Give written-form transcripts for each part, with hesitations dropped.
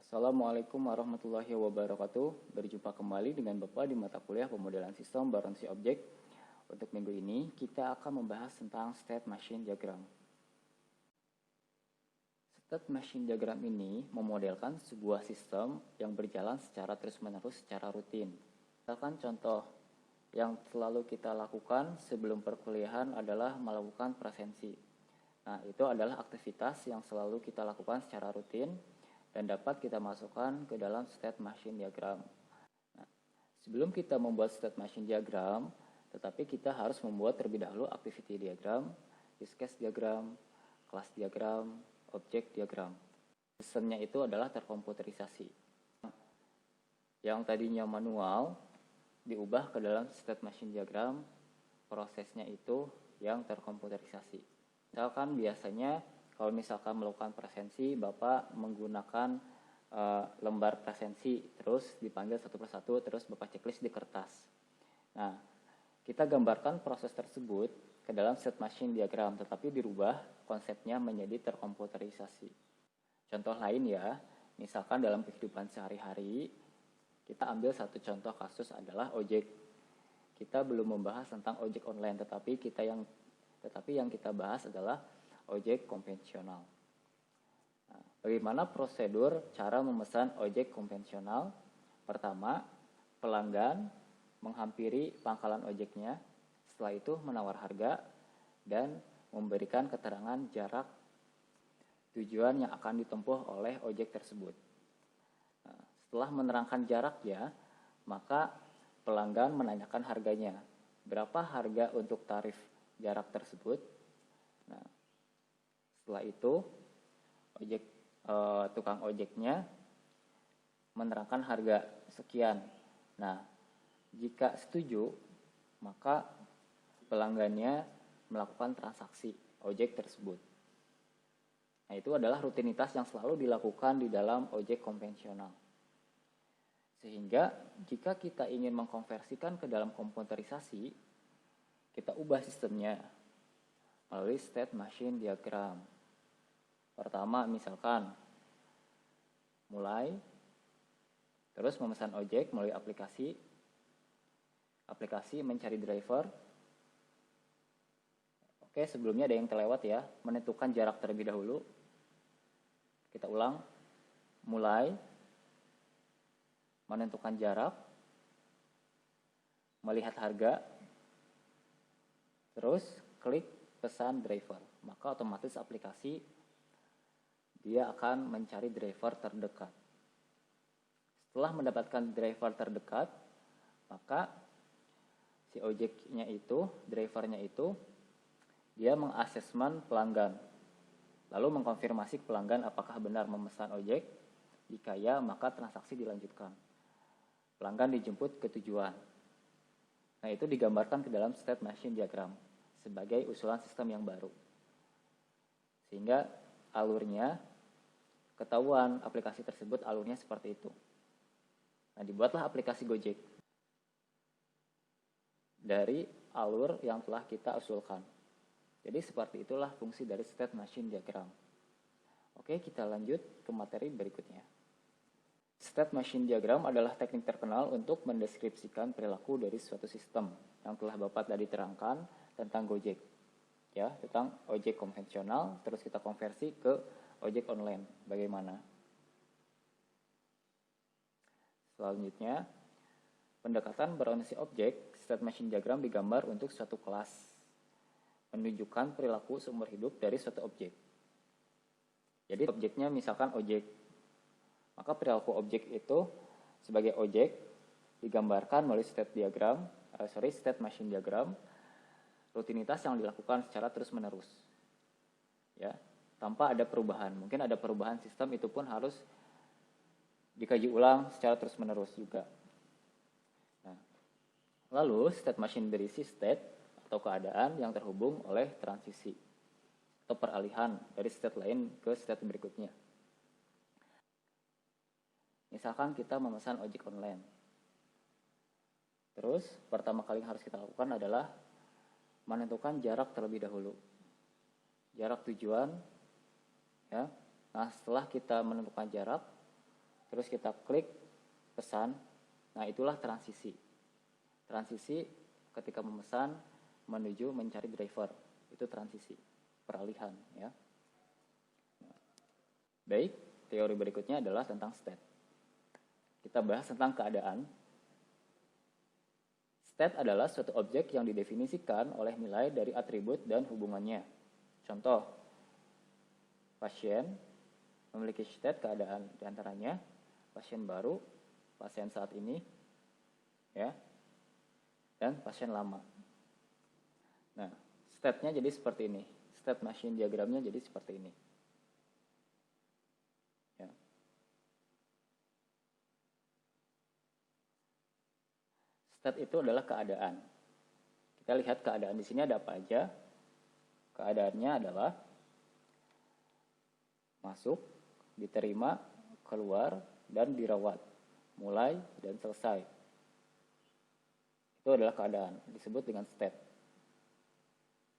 Assalamualaikum warahmatullahi wabarakatuh. Berjumpa kembali dengan Bapak di mata kuliah pemodelan sistem berorientasi objek. Untuk minggu ini kita akan membahas tentang state machine diagram. State machine diagram ini memodelkan sebuah sistem yang berjalan secara terus-menerus secara rutin. Misalkan contoh yang selalu kita lakukan sebelum perkuliahan adalah melakukan presensi. Nah, itu adalah aktivitas yang selalu kita lakukan secara rutin dan dapat kita masukkan ke dalam state machine diagram. Nah, sebelum kita membuat state machine diagram, tetapi kita harus membuat terlebih dahulu activity diagram, use case diagram, class diagram, object diagram. Sistemnya itu adalah terkomputerisasi. Yang tadinya manual diubah ke dalam state machine diagram, prosesnya itu yang terkomputerisasi. Misalkan biasanya kalau misalkan melakukan presensi, Bapak menggunakan lembar presensi, terus dipanggil satu persatu, terus Bapak checklist di kertas. Nah, kita gambarkan proses tersebut ke dalam state machine diagram, tetapi dirubah konsepnya menjadi terkomputerisasi. Contoh lain ya, misalkan dalam kehidupan sehari-hari, kita ambil satu contoh kasus adalah ojek. Kita belum membahas tentang ojek online, tetapi yang kita bahas adalah ojek konvensional. Nah, bagaimana prosedur cara memesan ojek konvensional? Pertama, pelanggan menghampiri pangkalan ojeknya, setelah itu menawar harga dan memberikan keterangan jarak tujuan yang akan ditempuh oleh ojek tersebut. Nah, setelah menerangkan jaraknya, maka pelanggan menanyakan harganya. Berapa harga untuk tarif jarak tersebut? Nah, setelah itu tukang ojeknya menerangkan harga sekian. Nah, jika setuju, maka pelanggannya melakukan transaksi ojek tersebut. Nah, itu adalah rutinitas yang selalu dilakukan di dalam ojek konvensional. Sehingga jika kita ingin mengkonversikan ke dalam komputerisasi, kita ubah sistemnya melalui state machine diagram. Pertama, misalkan mulai, terus memesan ojek melalui aplikasi mencari driver. Oke, sebelumnya ada yang terlewat ya, menentukan jarak terlebih dahulu. Kita ulang, mulai, menentukan jarak, melihat harga, terus klik pesan driver. Maka otomatis aplikasi dia akan mencari driver terdekat. Setelah mendapatkan driver terdekat, maka si drivernya itu, dia mengasesmen pelanggan. Lalu mengkonfirmasi pelanggan apakah benar memesan ojek. Jika ya, maka transaksi dilanjutkan. Pelanggan dijemput ke tujuan. Nah, itu digambarkan ke dalam state machine diagram sebagai usulan sistem yang baru. Sehingga alurnya ketahuan aplikasi tersebut alurnya seperti itu. Nah, dibuatlah aplikasi Gojek dari alur yang telah kita usulkan. Jadi seperti itulah fungsi dari state machine diagram. Oke, kita lanjut ke materi berikutnya. State machine diagram adalah teknik terkenal untuk mendeskripsikan perilaku dari suatu sistem yang telah Bapak tadi terangkan tentang Gojek. Ya, tentang ojek konvensional, terus kita konversi ke ojek online. Bagaimana? Selanjutnya, pendekatan berorientasi objek, state machine diagram digambar untuk suatu kelas, menunjukkan perilaku seumur hidup dari suatu objek. Jadi objeknya misalkan ojek, maka perilaku objek itu sebagai ojek digambarkan melalui state machine diagram, rutinitas yang dilakukan secara terus-menerus. Ya, tanpa ada perubahan. Mungkin ada perubahan sistem, itu pun harus dikaji ulang secara terus-menerus juga. Nah, lalu state machine berisi state atau keadaan yang terhubung oleh transisi atau peralihan dari state lain ke state berikutnya. Misalkan kita memesan ojek online. Terus pertama kali yang harus kita lakukan adalah menentukan jarak terlebih dahulu. Jarak tujuan, ya. Nah, setelah kita menentukan jarak, terus kita klik pesan. Nah, itulah transisi. Transisi ketika memesan menuju mencari driver. Itu transisi, peralihan ya. Baik, teori berikutnya adalah tentang state. Kita bahas tentang keadaan. State adalah suatu objek yang didefinisikan oleh nilai dari atribut dan hubungannya. Contoh, pasien memiliki state keadaan diantaranya pasien baru, pasien saat ini, ya, dan pasien lama. Nah, state-nya jadi seperti ini. State machine diagramnya jadi seperti ini. Ya. State itu adalah keadaan. Kita lihat keadaan di sini ada apa aja. Keadaannya adalah masuk, diterima, keluar, dan dirawat. Mulai dan selesai. Itu adalah keadaan, disebut dengan state.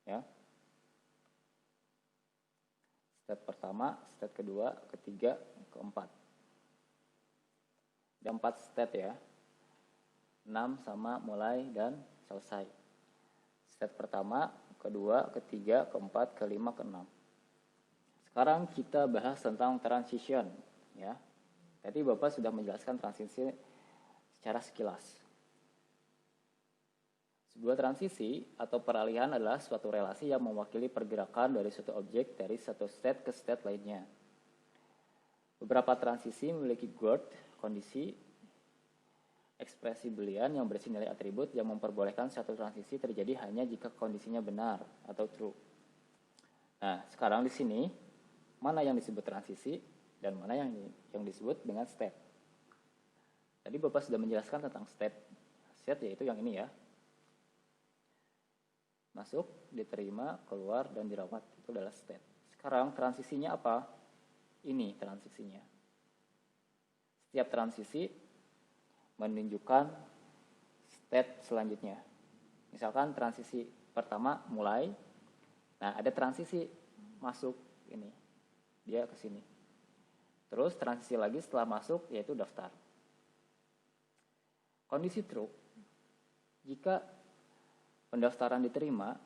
Ya. State pertama, state kedua, ketiga, keempat. Ada 4 state ya. 6 sama mulai dan selesai. State pertama, kedua, ketiga, keempat, kelima, keenam. Sekarang kita bahas tentang transition ya. Tadi Bapak sudah menjelaskan transisi secara sekilas. Sebuah transisi atau peralihan adalah suatu relasi yang mewakili pergerakan dari suatu objek dari satu state ke state lainnya. Beberapa transisi memiliki GORD, kondisi, ekspresi boolean yang berisi nilai atribut yang memperbolehkan suatu transisi terjadi hanya jika kondisinya benar atau true. Nah, sekarang di sini mana yang disebut transisi dan mana yang disebut dengan state. Tadi Bapak sudah menjelaskan tentang state. State yaitu yang ini ya. Masuk, diterima, keluar, dan dirawat. Itu adalah state. Sekarang transisinya apa? Ini transisinya. Setiap transisi menunjukkan state selanjutnya. Misalkan transisi pertama mulai. Nah, ada transisi masuk ini. Dia ke sini. Terus transisi lagi setelah masuk yaitu daftar. Kondisi true, jika pendaftaran diterima,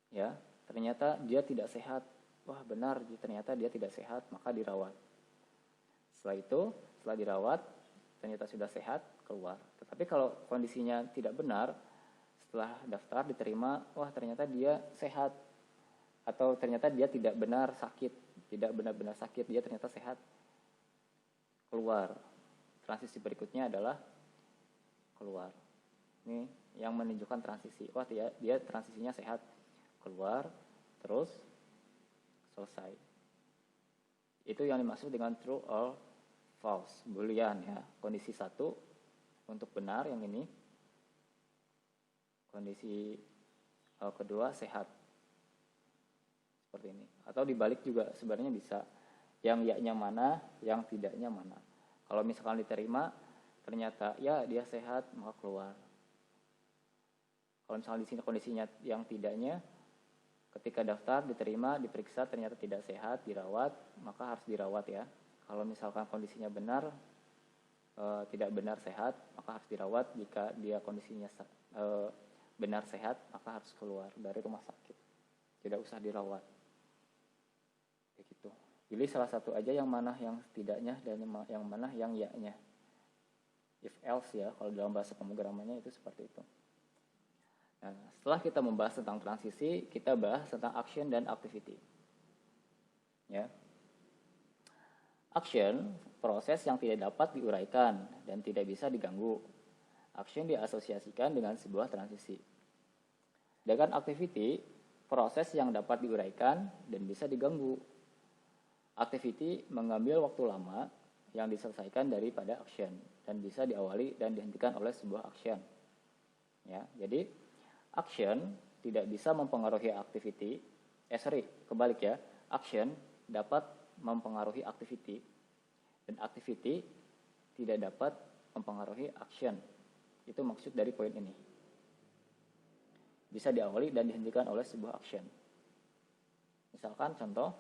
ya ternyata dia tidak sehat. Wah benar, ternyata dia tidak sehat, maka dirawat. Setelah itu, setelah dirawat, ternyata sudah sehat, keluar. Tetapi kalau kondisinya tidak benar, setelah daftar diterima, wah ternyata dia sehat, atau ternyata dia tidak benar sakit, tidak benar-benar sakit, dia ternyata sehat, keluar. Transisi berikutnya adalah keluar. Ini yang menunjukkan transisi. Wah dia transisinya sehat, keluar, terus selesai. Itu yang dimaksud dengan true or false, boolean ya. Kondisi 1 untuk benar yang ini. Kondisi kedua sehat. Seperti ini. Atau dibalik juga sebenarnya bisa. Yang ya-nya mana, yang tidaknya mana. Kalau misalkan diterima, ternyata ya dia sehat, maka keluar. Kalau misalkan di sini kondisinya yang tidaknya, ketika daftar, diterima, diperiksa, ternyata tidak sehat, dirawat, maka harus dirawat ya. Kalau misalkan kondisinya benar, tidak benar sehat, maka harus dirawat. Jika dia kondisinya benar sehat, maka harus keluar dari rumah sakit. Tidak usah dirawat. Begitu. Pilih salah satu aja yang mana yang tidaknya dan yang mana yang ya-nya. If else ya, kalau dalam bahasa pemrogramannya itu seperti itu. Nah, setelah kita membahas tentang transisi, kita bahas tentang action dan activity. Ya. Action, proses yang tidak dapat diuraikan dan tidak bisa diganggu. Action diasosiasikan dengan sebuah transisi. Sedangkan activity, proses yang dapat diuraikan dan bisa diganggu. Activity mengambil waktu lama yang diselesaikan daripada action dan bisa diawali dan dihentikan oleh sebuah action. Ya, jadi action tidak bisa mempengaruhi activity. Kebalik ya. Action dapat mempengaruhi activity dan activity tidak dapat mempengaruhi action. Itu maksud dari poin ini. Bisa diawali dan dihentikan oleh sebuah action. Misalkan contoh,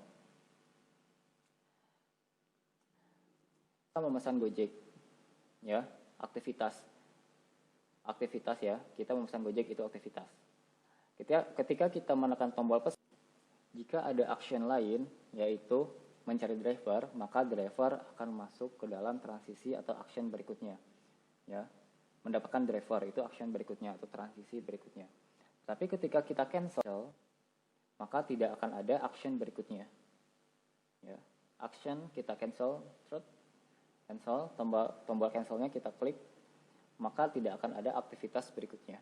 Kita memesan Gojek, ya, aktivitas ya, kita memesan Gojek itu aktivitas. Ketika kita menekan tombol pesan, jika ada action lain, yaitu mencari driver, maka driver akan masuk ke dalam transisi atau action berikutnya, ya, mendapatkan driver itu action berikutnya atau transisi berikutnya. Tapi ketika kita cancel, maka tidak akan ada action berikutnya, ya. Action kita cancel, tombol cancelnya kita klik, maka tidak akan ada aktivitas berikutnya.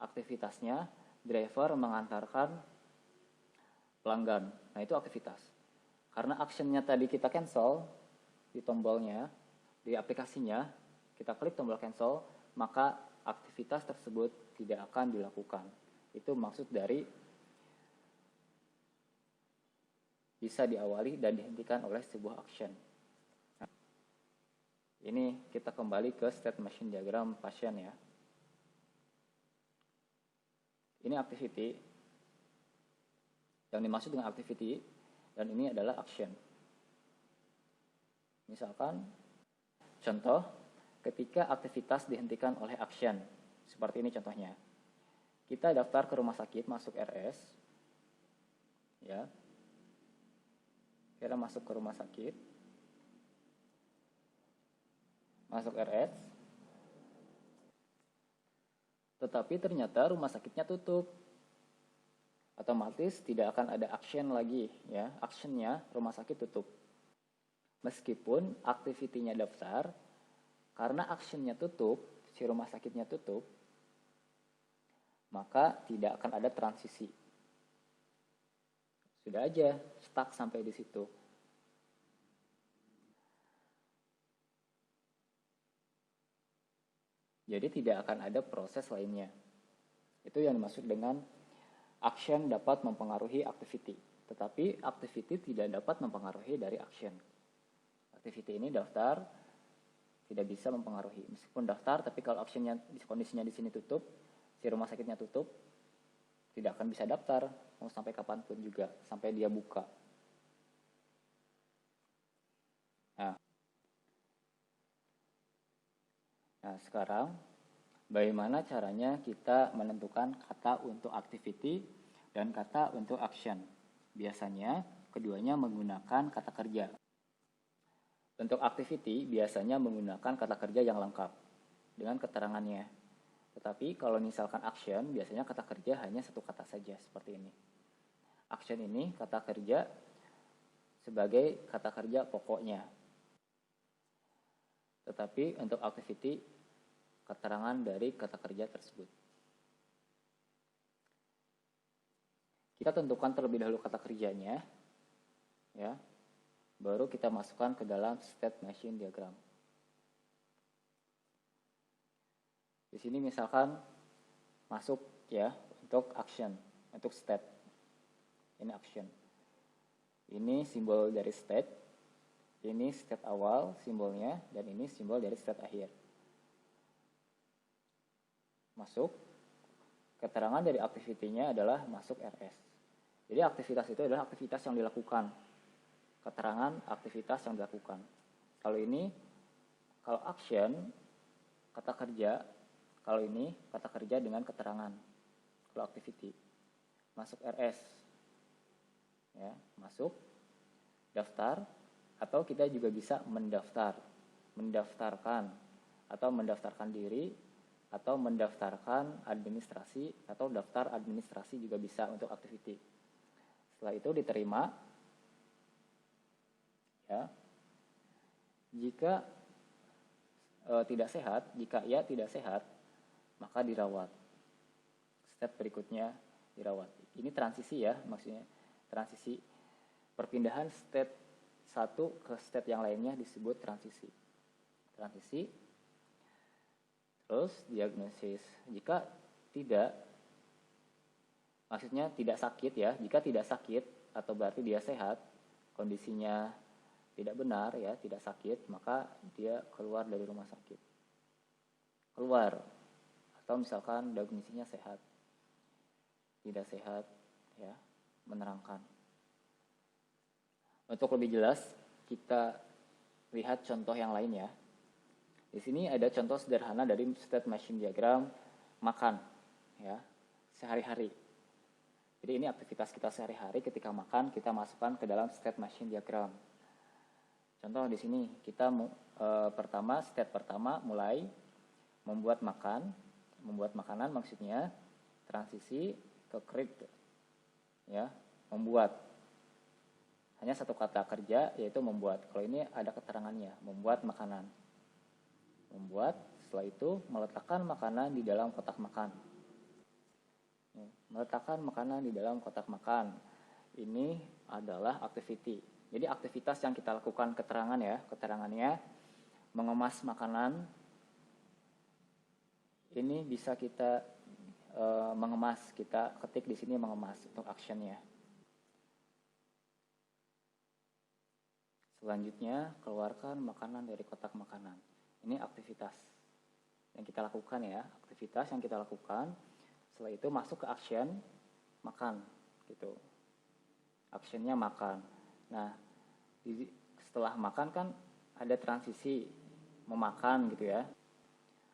Aktivitasnya driver mengantarkan pelanggan. Nah, itu aktivitas. Karena actionnya tadi kita cancel di tombolnya, di aplikasinya, kita klik tombol cancel, maka aktivitas tersebut tidak akan dilakukan. Itu maksud dari bisa diawali dan dihentikan oleh sebuah action. Ini kita kembali ke state machine diagram pasien ya. Ini activity. Yang dimaksud dengan activity dan ini adalah action. Misalkan contoh ketika aktivitas dihentikan oleh action. Seperti ini contohnya. Kita daftar ke rumah sakit, masuk RS. Ya. Kita masuk ke rumah sakit. Masuk RS, tetapi ternyata rumah sakitnya tutup. Otomatis tidak akan ada action lagi, ya. Actionnya rumah sakit tutup. Meskipun activity-nya daftar, karena actionnya tutup, si rumah sakitnya tutup, maka tidak akan ada transisi. Sudah aja stuck sampai di situ. Jadi tidak akan ada proses lainnya. Itu yang dimaksud dengan action dapat mempengaruhi activity. Tetapi activity tidak dapat mempengaruhi dari action. Activity ini daftar, tidak bisa mempengaruhi. Meskipun daftar, tapi kalau actionnya, kondisinya di sini tutup, si rumah sakitnya tutup, tidak akan bisa daftar, mau sampai kapanpun juga, sampai dia buka. Nah, sekarang bagaimana caranya kita menentukan kata untuk activity dan kata untuk action? Biasanya keduanya menggunakan kata kerja. Untuk activity biasanya menggunakan kata kerja yang lengkap dengan keterangannya. Tetapi kalau misalkan action biasanya kata kerja hanya satu kata saja seperti ini. Action ini kata kerja sebagai kata kerja pokoknya. Tetapi untuk activity keterangan dari kata kerja tersebut. Kita tentukan terlebih dahulu kata kerjanya, ya, baru kita masukkan ke dalam state machine diagram. Di sini misalkan masuk ya untuk action, untuk state. Ini action. Ini simbol dari state. Ini state awal simbolnya dan ini simbol dari state akhir. Masuk, keterangan dari activity-nya adalah masuk RS. Jadi aktivitas itu adalah aktivitas yang dilakukan. Keterangan aktivitas yang dilakukan. Kalau ini, kalau action, kata kerja. Kalau ini, kata kerja dengan keterangan. Kalau activity. Masuk RS. Ya, masuk, daftar, atau kita juga bisa mendaftar. Mendaftarkan, atau mendaftarkan diri, atau mendaftarkan administrasi atau daftar administrasi juga bisa untuk activity. Setelah itu diterima, ya. Jika tidak sehat, jika ia tidak sehat, maka dirawat. Step berikutnya dirawat. Ini transisi ya, maksudnya transisi perpindahan state satu ke state yang lainnya disebut transisi. Transisi. Terus diagnosis, jika tidak, maksudnya tidak sakit ya, jika tidak sakit atau berarti dia sehat, kondisinya tidak benar ya, tidak sakit, maka dia keluar dari rumah sakit. Keluar, atau misalkan diagnosisnya sehat, tidak sehat ya, menerangkan. Untuk lebih jelas, kita lihat contoh yang lain ya. Di sini ada contoh sederhana dari state machine diagram makan ya, sehari-hari. Jadi ini aktivitas kita sehari-hari, ketika makan kita masukkan ke dalam state machine diagram. Contoh di sini kita step pertama mulai membuat makanan maksudnya transisi ke create ya, membuat. Hanya satu kata kerja yaitu membuat. Kalau ini ada keterangannya, membuat makanan. Membuat, setelah itu meletakkan makanan di dalam kotak makan. Meletakkan makanan di dalam kotak makan. Ini adalah activity. Jadi aktivitas yang kita lakukan keterangannya mengemas makanan. Ini bisa kita mengemas, kita ketik di sini mengemas untuk actionnya. Selanjutnya, keluarkan makanan dari kotak makanan. Ini aktivitas yang kita lakukan ya, aktivitas yang kita lakukan. Setelah itu masuk ke action, makan, gitu. Actionnya makan. Nah, setelah makan kan ada transisi memakan gitu ya,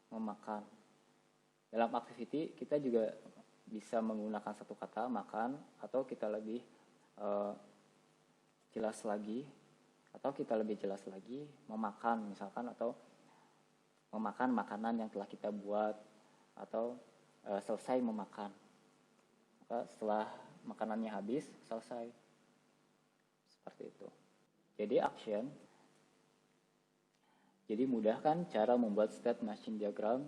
memakan. Dalam activity kita juga bisa menggunakan satu kata makan, atau kita lebih jelas lagi memakan misalkan, atau memakan makanan yang telah kita buat, atau selesai memakan. Maka setelah makanannya habis, selesai. Seperti itu. Jadi action. Jadi mudah kan cara membuat state machine diagram.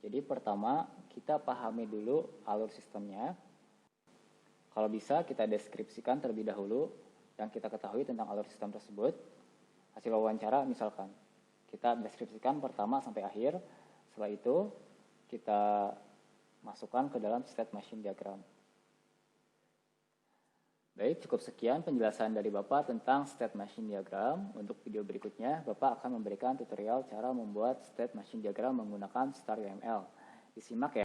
Jadi pertama kita pahami dulu alur sistemnya. Kalau bisa kita deskripsikan terlebih dahulu yang kita ketahui tentang alur sistem tersebut. Hasil wawancara misalkan kita deskripsikan pertama sampai akhir. Setelah itu kita masukkan ke dalam state machine diagram. Baik, cukup sekian penjelasan dari Bapak tentang state machine diagram. Untuk video berikutnya, Bapak akan memberikan tutorial cara membuat state machine diagram menggunakan Star UML. Disimak ya.